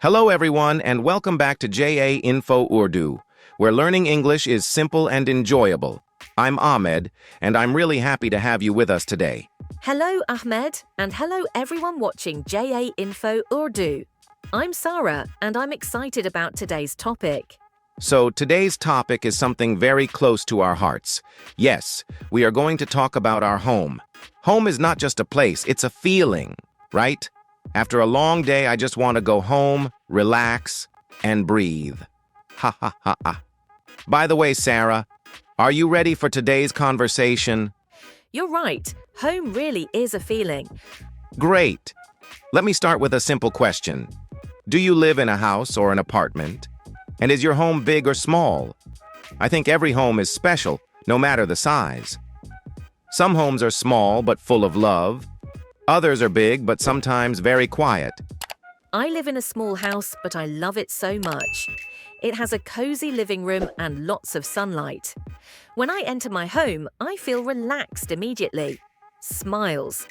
Hello everyone and welcome back to JA Info Urdu, where learning English is simple and enjoyable. I'm Ahmed, and I'm really happy to have you with us today. Hello Ahmed, and hello everyone watching JA Info Urdu. I'm Sarah, and I'm excited about today's topic. So today's topic is something very close to our hearts. Yes, we are going to talk about our home. Home is not just a place, it's a feeling, right? After a long day, I just want to go home, relax, and breathe. Ha ha ha ha. By the way, Sarah, are you ready for today's conversation? You're right, home really is a feeling. Great. Let me start with a simple question. Do you live in a house or an apartment? And is your home big or small? I think every home is special, no matter the size. Some homes are small but full of love. Others are big but sometimes very quiet. I live in a small house, but I love it so much. It has a cozy living room and lots of sunlight. When I enter my home, I feel relaxed immediately. Smiles.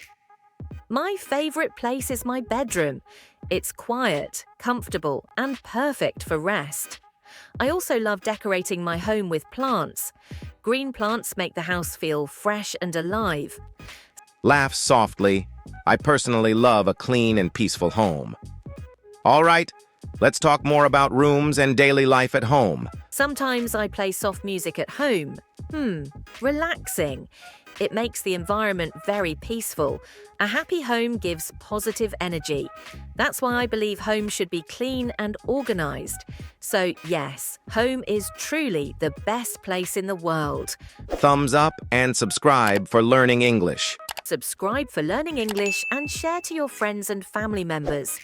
My favorite place is my bedroom. It's quiet, comfortable, and perfect for rest. I also love decorating my home with plants. Green plants make the house feel fresh and alive. Laugh softly. I personally love a clean and peaceful home. All right, let's talk more about rooms and daily life at home. Sometimes I play soft music at home. Relaxing. It makes the environment very peaceful. A happy home gives positive energy. That's why I believe home should be clean and organized. So yes, home is truly the best place in the world. Thumbs up and subscribe for learning English. Subscribe for learning English and share to your friends and family members.